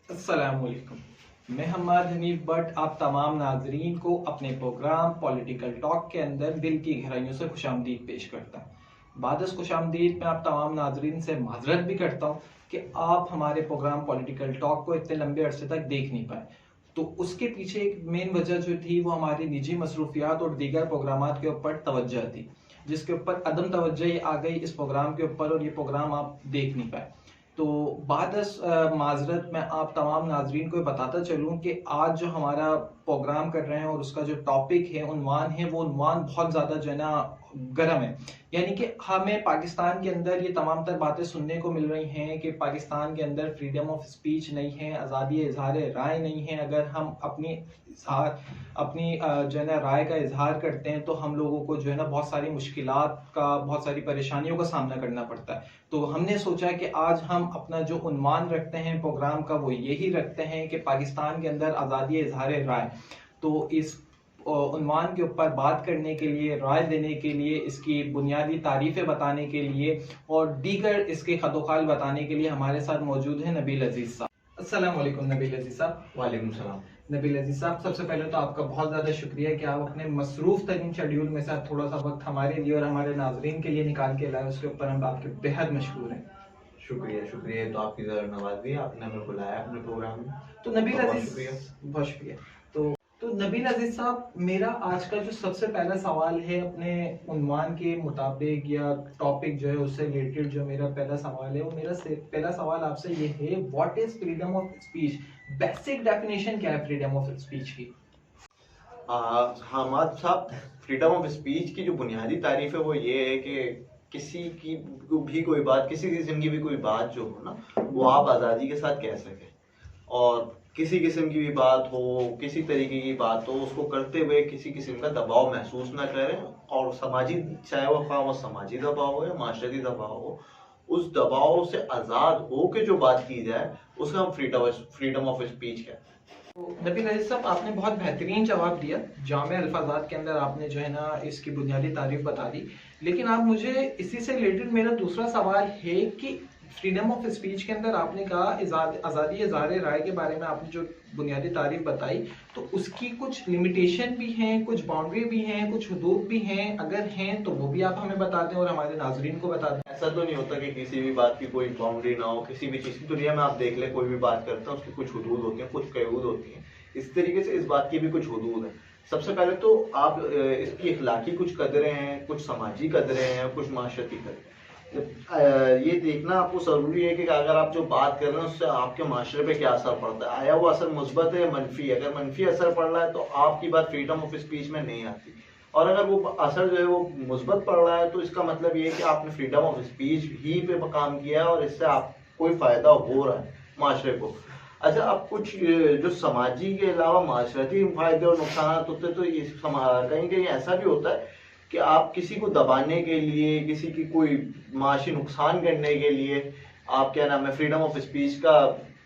अस्सलामुअलैकुम। मैं हम्माद हनीफ बट आप तमाम नाजरीन को अपने प्रोग्राम पॉलिटिकल टॉक के अंदर दिल की गहराइयों से खुशामदीद पेश करता हूँ। बाद इस खुशामदीद में आप तमाम नाजरीन से माजरत भी करता हूँ कि आप हमारे प्रोग्राम पॉलिटिकल टॉक को इतने लंबे अरसे तक देख नहीं पाए। तो उसके पीछे एक मेन वजह जो थी वो हमारी निजी मसरूफियात और दीगर प्रोग्राम के ऊपर तवज्जो थी, जिसके ऊपर अदम तवज्जो आ गई इस प्रोग्राम के ऊपर और ये प्रोग्राम आप देख नहीं पाए। तो बाद माजरत मैं आप तमाम नाजरीन को बताता चलूँ कि आज जो हमारा प्रोग्राम कर रहे हैं और उसका जो टॉपिक है, उन्वान है, वो उन्वान बहुत ज़्यादा जो है ना गर्म है। यानी कि हमें पाकिस्तान के अंदर ये तमाम तर बातें सुनने को मिल रही हैं कि पाकिस्तान के अंदर फ्रीडम ऑफ स्पीच नहीं है, आज़ादी इजहार राय नहीं है। अगर हम अपनी जो है ना राय का इजहार करते हैं तो हम लोगों को जो है ना बहुत सारी मुश्किलात का, बहुत सारी परेशानियों का सामना करना पड़ता है। तो हमने सोचा कि आज हम अपना जो उन्वान रखते हैं प्रोग्राम का वो यही रखते हैं कि पाकिस्तान के अंदर आज़ादी इजहार राय। तो इस उन्वान के ऊपर बात करने के लिए, राय देने के लिए, इसकी बुनियादी तारीफें बताने के लिए और दीगर इसके खतोखाल बताने के लिए हमारे साथ मौजूद है नबील अजीज साहब। अस्सलाम वालेकुम नबील अजीज साहब। वालेकुम सलाम। नबील अजीज साहब, सबसे पहले तो आपका बहुत ज़्यादा शुक्रिया कि आप अपने मसरूफ तरीन शेड्यूल में से थोड़ा सा वक्त हमारे लिए और हमारे नाजरीन के लिए निकाल के लाए। उसके ऊपर हम आपके बेहद मशहूर हैं। शुक्रिया शुक्रिया। तो आपकी ज़रा नवाज़ी, आपने हमें बुलाया अपने प्रोग्राम में, तो नबील बहुत अजीज, शुक्रिया। बहुत शुक्रिया। तो नबील अजीज साहब, मेरा आज का जो सबसे पहला सवाल है अपने उन्वान के मुताबिक या टॉपिक जो है उससे रिलेटेड, जो मेरा पहला सवाल है वो पहला सवाल आपसे ये है, what is freedom of speech? Basic definition क्या है फ्रीडम ऑफ स्पीच की? हमाद साहब, फ्रीडम ऑफ स्पीच की जो बुनियादी तारीफ है वो ये है कि किसी की भी कोई बात, किसी किस्म की भी कोई बात जो हो ना, वो आप आज़ादी के साथ कह सकें। और किसी किस्म की भी बात हो, किसी तरीके की बात हो, उसको करते हुए किसी किस्म का दबाव महसूस ना करें। और समाजी, चाहे वो समाजी दबाव हो या माशरती दबाव हो, उस दबाव से आज़ाद हो के जो बात की जाए उसका हम फ्रीडम ऑफ स्पीच कहते हैं। नबील अजीज साहब, आपने बहुत बेहतरीन जवाब दिया। जामे अल्फाजात के अंदर आपने जो है ना इसकी बुनियादी तारीफ बता दी। लेकिन आप मुझे इसी से रिलेटेड मेरा दूसरा सवाल है कि फ्रीडम ऑफ स्पीच के अंदर आपने कहा आज़ादी इज़हार राय के बारे में आपने जो बुनियादी तारीफ बताई, तो उसकी कुछ लिमिटेशन भी हैं, कुछ बाउंड्री भी हैं, कुछ हदूद भी हैं। अगर हैं तो वो भी आप हमें बता दें और हमारे नाजरीन को बता दें। ऐसा तो नहीं होता कि किसी भी बात की कोई बाउंड्री ना हो। किसी भी चीज़ की दुनिया में आप देख ले, कोई भी बात करता है उसकी कुछ हदूद होती हैं, कुछ कयूद होती हैं। इस तरीके से इस बात की भी कुछ हदूद है। सबसे पहले तो आप इसकी इखलाकी कुछ कदरें हैं, कुछ समाजी कदरें हैं, कुछ माशरती कदरें। ये देखना आपको ज़रूरी है कि अगर आप जो बात कर रहे हैं उससे आपके माशरे पे क्या असर पड़ता है, आया वो असर मुस्बत है या मनफी। अगर मनफी असर पड़ रहा है तो आपकी बात फ्रीडम ऑफ स्पीच में नहीं आती। और अगर वो असर जो है वो मुस्बत पड़ रहा है तो इसका मतलब ये है कि आपने फ्रीडम ऑफ स्पीच ही पे काम किया है और इससे आप कोई फ़ायदा हो रहा है माशरे को। अच्छा, अब कुछ जो समाजी के अलावा माशरती फ़ायदे और नुकसान होते हैं, तो ये कहीं कहीं ऐसा भी होता है कि आप किसी को दबाने के लिए, किसी की कोई माशी नुकसान करने के लिए आप क्या नाम है फ्रीडम ऑफ स्पीच का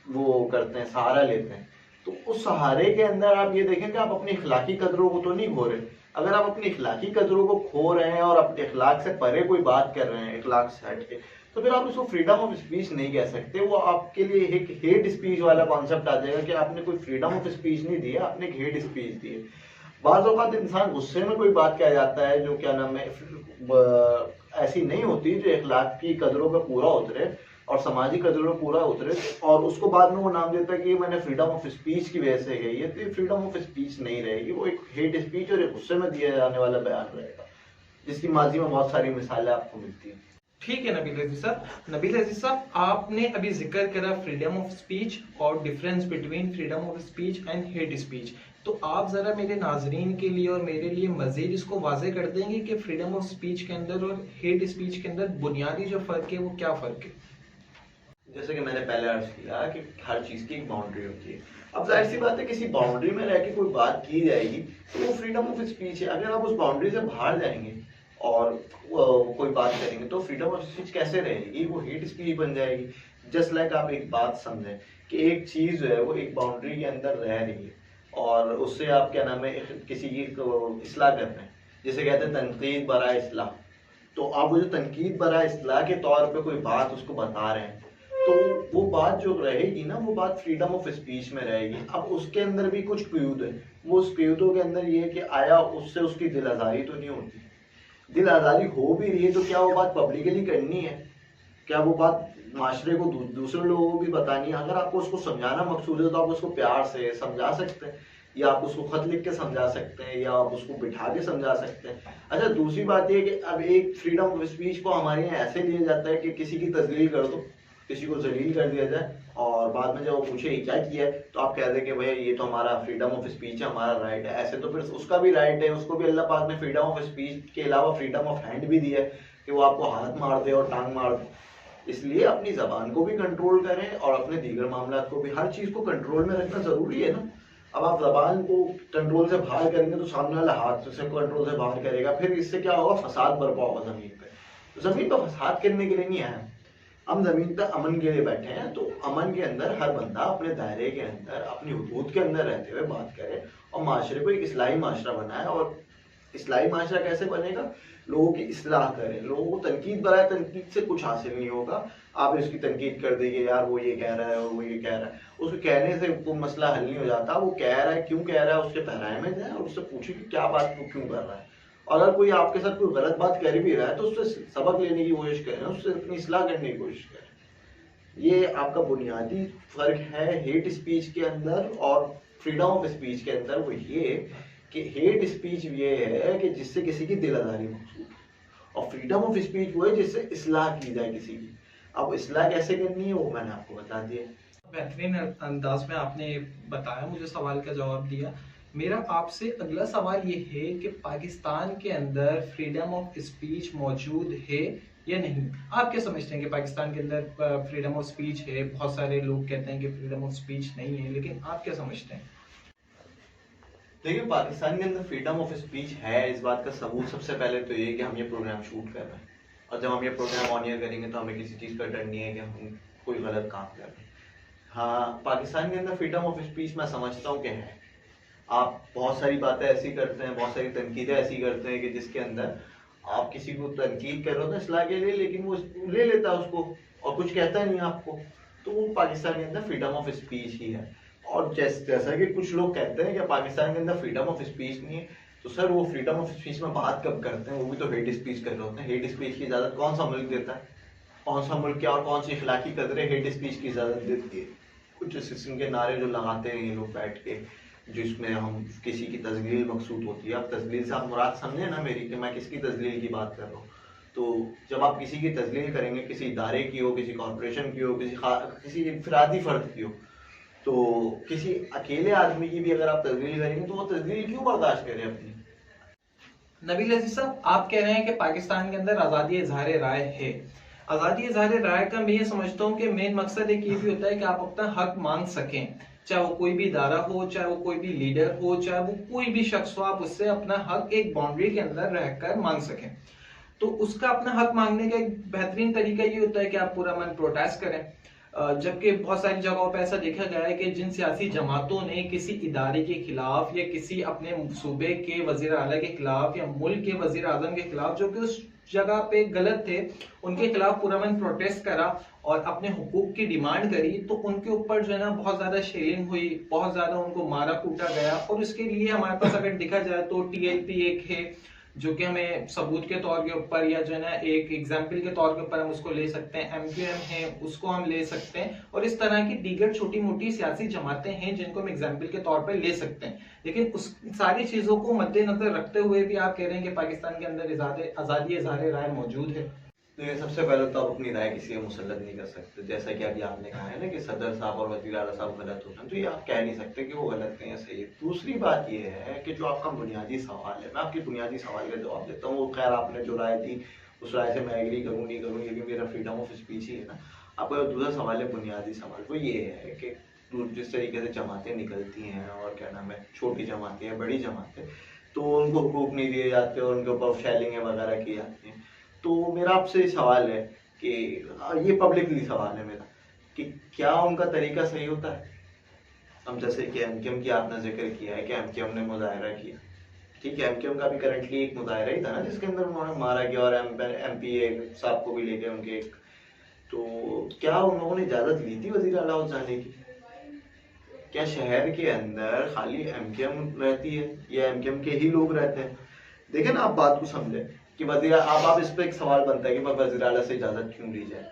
वो करते हैं, सहारा लेते हैं। तो उस सहारे के अंदर आप ये देखें कि आप अपनी इखलाकी कदरों को तो नहीं खो रहे। अगर आप अपनी इखलाकी कदरों को खो रहे हैं और अपने इखलाक से परे कोई बात कर रहे हैं, इखलाक से हट के, तो फिर आप उसको फ्रीडम ऑफ स्पीच नहीं कह सकते। वो आपके लिए एक हेट स्पीच वाला कॉन्सेप्ट आ जाएगा कि आपने कोई फ्रीडम ऑफ स्पीच नहीं दी है, आपने एक हेट स्पीच दी है। बाज़ औक़ात इंसान गुस्से में कोई बात कह जाता है जो क्या नाम है ऐसी नहीं होती, जो इखलाक की कदरों पे पूरा उतरे और समाजी कदरों पे पूरा उतरे, और उसको बाद में वो नाम देता है कि मैंने फ्रीडम ऑफ स्पीच की वजह से गई है। तो ये फ्रीडम ऑफ स्पीच नहीं रहेगी, वो एक हेट स्पीच और एक गुस्से में दिया जाने वाला बयान रहेगा, जिसकी माजी में बहुत सारी मिसालें आपको मिलती हैं। ठीक है नबील अजीज साहब। नबील अजीज साहब, आपने अभी जिक्र करा फ्रीडम ऑफ स्पीच और difference between freedom of speech and hate speech. तो आप जरा मेरे नाजरीन के लिए और मेरे लिए मजीद इसको वाजे कर देंगे कि फ्रीडम ऑफ स्पीच के अंदर और हेट स्पीच के अंदर बुनियादी जो फर्क है वो क्या फर्क है? जैसे कि मैंने पहले अर्ज किया कि हर चीज़ की एक बाउंड्री होती है। अब जाहिर सी बात है, किसी बाउंड्री में रह के कोई बात की जाएगी तो वो फ्रीडम ऑफ स्पीच है। अगर आप उस बाउंड्री से बाहर जाएंगे और कोई बात करेंगे तो फ्रीडम ऑफ स्पीच कैसे रहेगी? वो हेट स्पीच बन जाएगी। जस्ट लाइक आप एक बात समझें कि एक चीज़ जो है वो एक बाउंड्री के अंदर रह रही है और उससे आप क्या नाम है किसी की इस्लाह कर रहे हैं, जिसे कहते हैं तनकीद बराए इस्लाह। तो आप वो जो तनकीद बराए इस्लाह के तौर पे कोई बात उसको बता रहे हैं, तो वो बात जो रहेगी ना, वो बात फ्रीडम ऑफ स्पीच में रहेगी। अब उसके अंदर भी कुछ कयूद है, वो उस कयूदों के अंदर ये है कि आया उससे उसकी दिल आज़ारी तो नहीं होती। दिल आज़ारी हो भी रही है तो क्या वो बात पब्लिकली करनी है? क्या वो बात माशरे को दूसरे लोगों को भी बतानी है? अगर आपको उसको समझाना मकसूद है तो आप उसको प्यार से समझा सकते हैं, या आप उसको खत लिख के समझा सकते हैं, या आप उसको बिठा के समझा सकते हैं। अच्छा, दूसरी बात ये कि अब एक फ्रीडम ऑफ स्पीच को हमारे यहाँ ऐसे लिया जाता है कि किसी की तजलील कर दो, किसी को जलील कर दिया जाए, और बाद में जब वो पूछे क्या किया है तो आप कह दें कि भैया ये तो हमारा फ्रीडम ऑफ स्पीच है, हमारा राइट है। ऐसे तो फिर उसका भी राइट है, उसको भी अल्लाह पाक ने फ्रीडम ऑफ स्पीच के अलावा फ्रीडम ऑफ हैंड भी दिया है कि वो आपको हाथ मार दे और टांग मार दे। इसलिए अपनी जबान को भी कंट्रोल करें और अपने दीगर मामला को भी, हर चीज को कंट्रोल में रखना जरूरी है ना। अब आप जबान को कंट्रोल से बाहर करेंगे तो सामने वाला हाथ से कंट्रोल से बाहर करेगा, फिर इससे क्या होगा, फसाद बर्पा होगा जमीन पे। तो जमीन पर फसाद करने के लिए नहीं आया हम, जमीन पर अमन के लिए बैठे हैं। तो अमन के अंदर हर बंदा अपने दायरे के अंदर, अपनी हुदूद के अंदर रहते हुए बात करे और माशरे को एक इस्लाही माशरा बनाए। और इस्लाही माशरा कैसे बनेगा? लोगों की इस्लाह करें, लोगों को तनकीद बनाए। तनकीद से कुछ हासिल नहीं होगा। आप उसकी तनकीद कर देंगे, यार वो ये कह रहा है और वो ये कह रहा है, उसको कहने से कोई मसला हल नहीं हो जाता। वो कह रहा है, क्यों कह रहा है, उसके पहराए में जाए और उससे पूछे कि क्या बात वो क्यों कर रहा है। और अगर कोई आपके साथ कोई गलत बात कर भी रहा है तो उससे सबक लेने की कोशिश करें, उससे अपनी इस्लाह करने की कोशिश करें। ये आपका बुनियादी फर्क है हेट स्पीच के अंदर और फ्रीडम ऑफ स्पीच के अंदर। वो ये कि हेट स्पीच ये है कि जिससे किसी की दिल आज़ारी मकसूद है, और फ्रीडम ऑफ स्पीच वो है जिससे इस्लाह की जाए किसी की। अब इस्लाह कैसे करनी है वो मैंने आपको बता दिया। बेहतरीन अंदाज में आपने बताया, मुझे सवाल का जवाब दिया। मेरा आपसे अगला सवाल ये है कि पाकिस्तान के अंदर फ्रीडम ऑफ स्पीच मौजूद है या नहीं? आप क्या समझते हैं कि पाकिस्तान के अंदर फ्रीडम ऑफ स्पीच है? बहुत सारे लोग कहते हैं कि फ्रीडम ऑफ स्पीच नहीं है, लेकिन आप क्या समझते हैं? देखिए, पाकिस्तान के अंदर फ्रीडम ऑफ स्पीच है, इस बात का सबूत सबसे पहले तो ये कि हम ये प्रोग्राम शूट कर रहे हैं, और जब हम ये प्रोग्राम ऑन एयर करेंगे तो हमें किसी चीज़ का डर नहीं है कि हम कोई गलत काम कर रहे हैं। हाँ, पाकिस्तान के अंदर फ्रीडम ऑफ स्पीच मैं समझता हूँ कि है। आप बहुत सारी बातें ऐसी करते हैं, बहुत सारी तनकीदें ऐसी करते हैं कि जिसके अंदर आप किसी को तनकीद कर रहे हो ना इस्लाह के लिए, लेकिन वो ले लेता है उसको और कुछ कहता नहीं आपको। तो वो पाकिस्तान के अंदर फ्रीडम ऑफ स्पीच ही है। और जैसा कि कुछ लोग कहते हैं कि पाकिस्तान के अंदर फ्रीडम ऑफ स्पीच नहीं है, तो सर वो फ्रीडम ऑफ स्पीच में बात कब करते हैं? वो भी तो हेट स्पीच कर रहे होते हैं। हेट स्पीच की इजाजत कौन सा मुल्क देता है? कौन सा मुल्क क्या और कौन सी इखलाकी कदरें हेट स्पीच की इजाजत देती है? कुछ किस्म के नारे जो लगाते हैं ये लोग बैठ के, जिसमें हम किसी की तजलील मकसूद होती है। अब तजलील से आप मुराद समझे ना मेरी, कि मैं किसकी तजलील की बात कर रहा हूँ। तो जब आप किसी की तजलील करेंगे, किसी इदारे की हो, किसी कॉरपोरेशन की हो, किसी इनफरादी फर्द की हो, तो किसी अकेले आदमी की भी अगर आप तजलील करेंगे तो वो तजलील क्यों बर्दाश्त करें अपनी? नबील अजीज साहब, आप कह रहे हैं कि पाकिस्तान के अंदर आज़ादी इजहार राय है। आज़ादी इजहार राय का मैं ये समझता हूँ कि मेन मकसद एक ये भी होता है कि आप अपना हक मांग सकें, चाहे वो कोई भी इदारा हो, चाहे वो कोई भी लीडर हो, चाहे वो कोई भी शख्स हो, आप उससे अपना हक एक बाउंड्री के अंदर रहकर मांग सकें। तो उसका अपना हक मांगने का एक बेहतरीन तरीका ये होता है कि आप पूरा मन प्रोटेस्ट करें। जबकि बहुत सारी जगहों पर ऐसा देखा गया है कि जिन सियासी जमातों ने किसी इदारे के खिलाफ या किसी अपने सूबे के वजीर आला के खिलाफ या मुल्क के वजीर आजम के खिलाफ जो कि उस जगह पे गलत थे, उनके खिलाफ पूरा मन प्रोटेस्ट करा और अपने हुकूक की डिमांड करी, तो उनके ऊपर जो है ना बहुत ज्यादा शेलिंग हुई, बहुत ज्यादा उनको मारा कूटा गया। और उसके लिए हमारे पास अगर देखा जाए तो TLP एक है जो कि हमें सबूत के तौर के ऊपर या जो है ना एक एग्जाम्पल के तौर के ऊपर हम उसको ले सकते हैं। MQM है, उसको हम ले सकते हैं, और इस तरह की दीगर छोटी मोटी सियासी जमातें हैं जिनको हम एग्जाम्पल के तौर पर ले सकते हैं। लेकिन उस सारी चीजों को मद्देनजर रखते हुए भी आप कह रहे हैं कि पाकिस्तान के अंदर आजादी इजहार राय मौजूद है। तो ये सबसे पहले तो आप अपनी राय किसी को मुसल्लत नहीं कर सकते। जैसा कि अभी आपने कहा है ना कि सदर साहब और वज़ीर आला साहब गलत होते हैं, तो ये आप कह नहीं सकते कि वो गलत हैं या सही है। दूसरी बात ये है कि जो आपका बुनियादी सवाल है, मैं आपके बुनियादी सवाल का जवाब देता हूँ। वो खैर आपने जो राय दी उस राय से मैं एग्री करूँ नहीं करूँ, ये भी मेरा फ्रीडम ऑफ स्पीच ही है ना। आपका जो दूसरा सवाल है, बुनियादी सवाल, वो ये है कि जिस तरीके से जमातें निकलती हैं और क्या नाम है, छोटी जमातें हैं, बड़ी जमातें, तो उनको हुकूक नहीं दिए जाते और उनके ऊपर शेलिंग वगैरह की जाती हैं। तो मेरा आपसे सवाल है कि ये पब्लिकली सवाल है मेरा कि क्या उनका तरीका सही होता है? हम जैसे कि MQM की आपने जिक्र किया है कि MQM ने मुजाहरा किया, ठीक है, MQM का भी करंटली एक मुजाहरा ही था ना जिसके अंदर उन्होंने मारा गया और MP साहब को भी लेके उनके एक तो क्या उन लोगों ने इजाजत ली थी वजीर आला हाउस जाने की? क्या शहर के अंदर खाली एमकेएम रहती है या एमकेएम के ही लोग रहते हैं? देखें ना, आप बात को समझे कि वजीर आप इस पे एक सवाल बनता है कि वजीर आला से इजाजत क्यों ली जाए,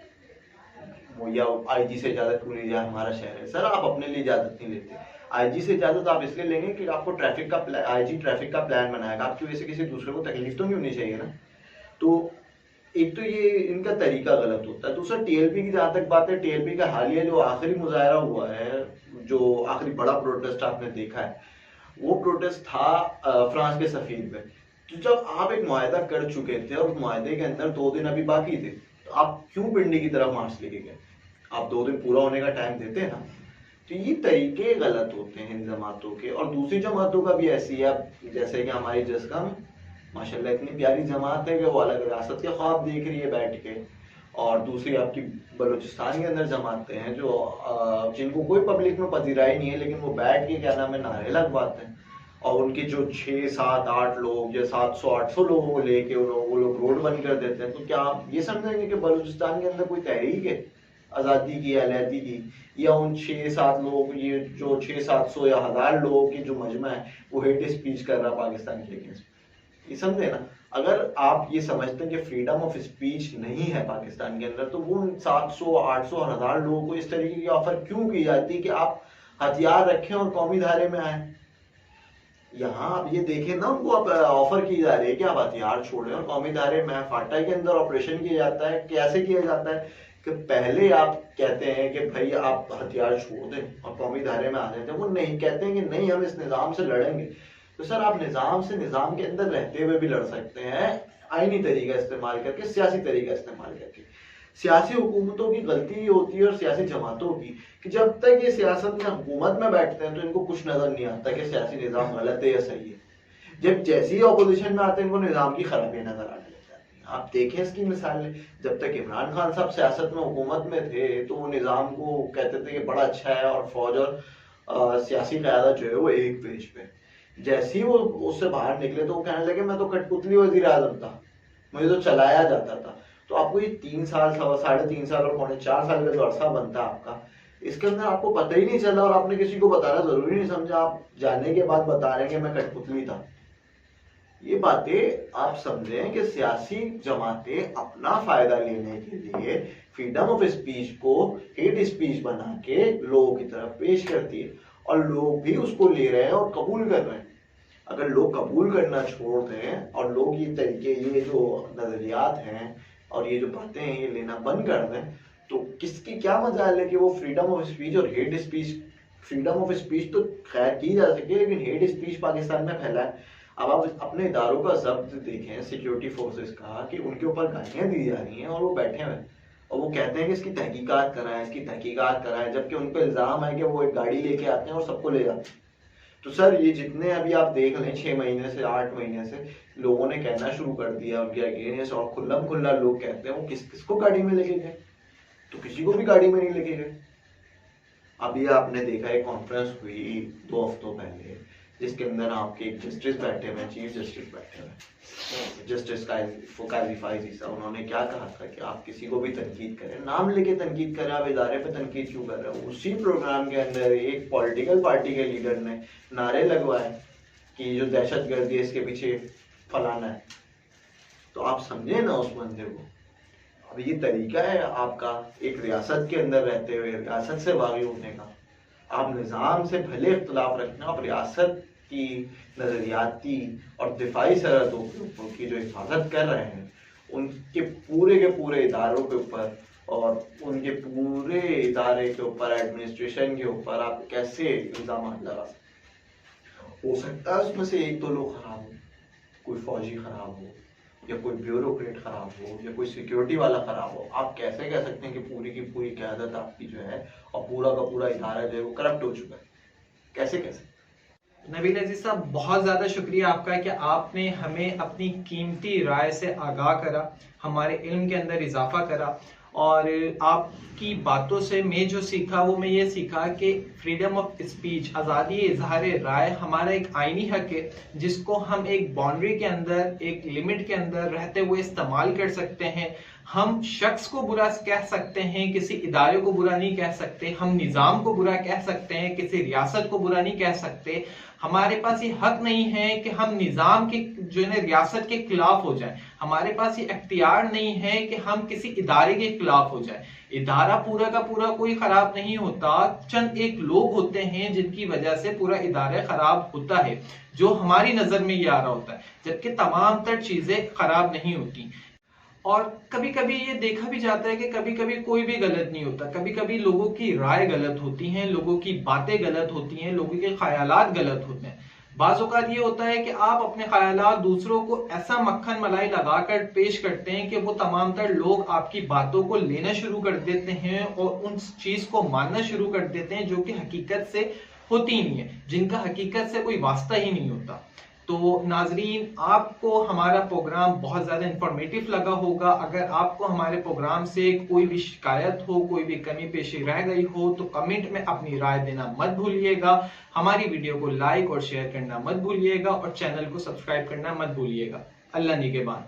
वो या आईजी से इजाजत क्यों ली जाए, हमारा शहर है। सर आप अपने लिए इजाजत नहीं लेते, आईजी से इजाजत आप इसलिए लेंगे कि आपको ट्रैफिक का आईजी ट्रैफिक का प्लान बनाएगा, आपकी वजह से किसी दूसरे को तकलीफ तो नहीं होनी चाहिए ना। तो एक तो ये इनका तरीका गलत होता है। दूसरा टीएलपी की जहां तक बात है, टीएलपी का हालिया जो आखिरी मुजाहरा हुआ है, जो आखिरी बड़ा प्रोटेस्ट आपने देखा है, वो प्रोटेस्ट था फ्रांस के सफीर पे। तो जब आप एक मुआहदा कर चुके थे और उस मुआहदे के अंदर 2 दिन अभी बाकी थे, तो आप क्यों पिंडी की तरफ मार्च लेके गए? आप 2 दिन पूरा होने का टाइम देते हैं ना। तो ये तरीके गलत होते हैं इन जमातों के। और दूसरी जमातों का भी ऐसी है, जैसे कि हमारी जिसका माशाल्लाह इतनी प्यारी जमात है कि वो अलग रियासत के ख्वाब देख रही है बैठ के, और दूसरी आपकी बलूचिस्तान के अंदर जमाते हैं जो जिनको कोई पब्लिक में पजीराई नहीं है, लेकिन वो बैठ के क्या नाम है नारे लगवाते हैं, और उनके जो 6, 7, 8 लोग या 700, 800 लोगों को लेके वो लोग रोड बंद कर देते हैं। तो क्या आप ये समझेंगे कि बलूचिस्तान के अंदर कोई तहरीक है आज़ादी की, अलहदी की, या उन 6-7 लोग, ये जो 600-700 या 1000 लोगों की जो मजमा है वो हेट स्पीच कर रहा पाकिस्तान के अगेंस्ट? ये समझे ना। अगर आप ये समझते हैं कि फ्रीडम ऑफ स्पीच नहीं है पाकिस्तान के अंदर, तो वो 700, 800 और 1000 लोगों को इस तरीके की ऑफर क्यों की जाती है कि आप हथियार रखें और कौमी धारे में आए? यहाँ आप ये देखें ना, उनको आप ऑफर की जा रही है कि आप हथियार छोड़ें और कौमी धारे में। फाटा के अंदर ऑपरेशन किया जाता है, कैसे किया जाता है कि पहले आप कहते हैं कि भाई आप हथियार छोड़ दें और कौमी धारे में आ जाए, वो नहीं कहते हैं कि नहीं हम इस निज़ाम से लड़ेंगे। तो सर आप निज़ाम से निज़ाम के अंदर रहते हुए भी लड़ सकते हैं, आईनी तरीका इस्तेमाल करके, सियासी तरीका इस्तेमाल करके। सियासी हुकूमतों की गलती ये होती है और सियासी जमातों की कि जब तक ये सियासत में हुकूमत में बैठते हैं तो इनको कुछ नजर नहीं आता कि सियासी निज़ाम गलत है या सही है। जब जैसे ही ऑपोजिशन में आते हैं इनको निज़ाम की खराबी नजर आने लग जाती है। आप देखें इसकी मिसाल, जब तक इमरान खान साहब सियासत में हुकूमत में थे तो वो निज़ाम को कहते थे कि बड़ा अच्छा है और फौज और सियासी क़यादत जो है वो एक पेज पे। जैसे ही वो उससे बाहर निकले तो वो कहने लगे मैं तो कठपुतली वज़ीर आज़म था, मुझे तो चलाया जाता था। तो आपको ये 3 साल, 3.5 साल और 4 साल का जो अरसा बनता है आपका, इसके अंदर आपको पता ही नहीं चला और आपने किसी को बताना जरूरी नहीं समझा, आप जाने के बाद बता रहे हैं कि मैं कठपुतली था। ये बातें आप समझें कि सियासी जमातें अपना फायदा लेने के लिए फ्रीडम ऑफ स्पीच को हेट स्पीच बना के लोगों की तरफ पेश करती है, और लोग भी उसको ले रहे हैं और कबूल कर रहे हैं। अगर लोग कबूल करना छोड़ दें और लोग ये तरीके, ये जो नजरियात हैं और ये जो बातें हैं ये लेना बंद कर दें, तो किसकी क्या मजाल है कि वो फ्रीडम ऑफ स्पीच और hate speech, freedom of speech तो खैर की जा सके लेकिन हेट स्पीच पाकिस्तान में फैलाए। अब आप अपने इदारों का जब्त देखें सिक्योरिटी फोर्सेस का, कि उनके ऊपर गालियां दी जा रही हैं और वो बैठे हुए और वो कहते हैं कि इसकी तहकीकात कराएं, इसकी तहकीकात कराएं, जबकि उन पर इल्जाम है कि वो एक गाड़ी लेके आते हैं और सबको ले जाते हैं। तो सर ये जितने अभी आप देख लें 6 महीने से 8 महीने से लोगों ने कहना शुरू कर दिया उनके अगेंस्ट, और खुल्लम खुल्ला लोग कहते हैं वो किसको गाड़ी में लेके गए, तो किसी को भी गाड़ी में नहीं लेके गए। अभी आपने देखा एक कॉन्फ्रेंस हुई 2 हफ्तों पहले जिसके अंदर आपके एक जस्टिस बैठे हुए, चीफ जस्टिस बैठे हुए, जस्टिस काजी फाइज ईसा। उन्होंने क्या कहा था कि आप किसी को भी तनकीद करें, नाम लेके तनकीद करें, आप इदारे पे तनकीद क्यों कर रहे हो। उसी प्रोग्राम के अंदर एक पॉलिटिकल पार्टी के लीडर ने नारे लगवाए कि जो दहशतगर्दी है इसके पीछे फलाना है। तो आप समझे ना उस बंदे को। अब ये तरीका है आपका एक रियासत के अंदर रहते हुए रियासत से वाक़ई होने का। आप निज़ाम से भले इख्तलाफ रखना, आप रियासत की नज़रियाती और दिफाई सरहदों के ऊपर की जो हिफाजत कर रहे हैं उनके पूरे के पूरे इदारों के ऊपर और उनके पूरे इदारे के ऊपर, एडमिनिस्ट्रेशन के ऊपर आप कैसे इल्ज़ाम लगा सकते? हो सकता है उसमें से 1-2 लोग खराब हो, कोई फौजी खराब हो या कोई ब्यूरोक्रेट खराब हो या कोई सिक्योरिटी वाला खराब हो। आप कैसे कह सकते हैं कि पूरी की पूरी क़यादत आपकी जो है और पूरा का पूरा इदारा जो है वो करप्ट हो चुका है? कैसे नबील अजीज साहब, बहुत ज़्यादा शुक्रिया आपका कि आपने हमें अपनी कीमती राय से आगाह करा, हमारे इल्म के अंदर इजाफा करा, और आपकी बातों से मैं जो सीखा वो मैं ये सीखा कि फ्रीडम ऑफ स्पीच, आज़ादी इजहार राय हमारा एक आईनी हक है जिसको हम एक बाउंड्री के अंदर, एक लिमिट के अंदर रहते हुए इस्तेमाल कर सकते हैं। हम शख्स को बुरा कह सकते हैं, किसी इदारे को बुरा नहीं कह सकते, हम निज़ाम को बुरा कह सकते हैं, किसी रियासत को बुरा नहीं कह सकते। हमारे पास ये हक नहीं है कि हम निज़ाम के जो है रियासत के खिलाफ हो जाएं। हमारे पास ये इख्तियार नहीं है कि हम किसी इदारे के खिलाफ हो जाएं। इदारा पूरा का पूरा कोई खराब नहीं होता, चंद एक लोग होते हैं जिनकी वजह से पूरा इदारा खराब होता है, जो हमारी नजर में ये आ रहा होता है, जबकि तमाम तर चीजें खराब नहीं होती। और कभी कभी ये देखा भी जाता है कि कभी कभी कोई भी गलत नहीं होता, कभी कभी लोगों की राय गलत होती हैं, लोगों की बातें गलत होती हैं, लोगों के ख्यालात गलत होते हैं। बाज़ औक़ात ये होता है कि आप अपने ख्यालात दूसरों को ऐसा मक्खन मलाई लगाकर पेश करते हैं कि वो तमाम तर लोग आपकी बातों को लेना शुरू कर देते हैं और उन चीज को मानना शुरू कर देते हैं जो कि हकीकत से होती नहीं है, जिनका हकीकत से कोई वास्ता ही नहीं होता। तो नाजरीन, आपको हमारा प्रोग्राम बहुत ज़्यादा इंफॉर्मेटिव लगा होगा। अगर आपको हमारे प्रोग्राम से कोई भी शिकायत हो, कोई भी कमी पेशी रह गई हो, तो कमेंट में अपनी राय देना मत भूलिएगा। हमारी वीडियो को लाइक और शेयर करना मत भूलिएगा और चैनल को सब्सक्राइब करना मत भूलिएगा। अल्लाह निगहबान।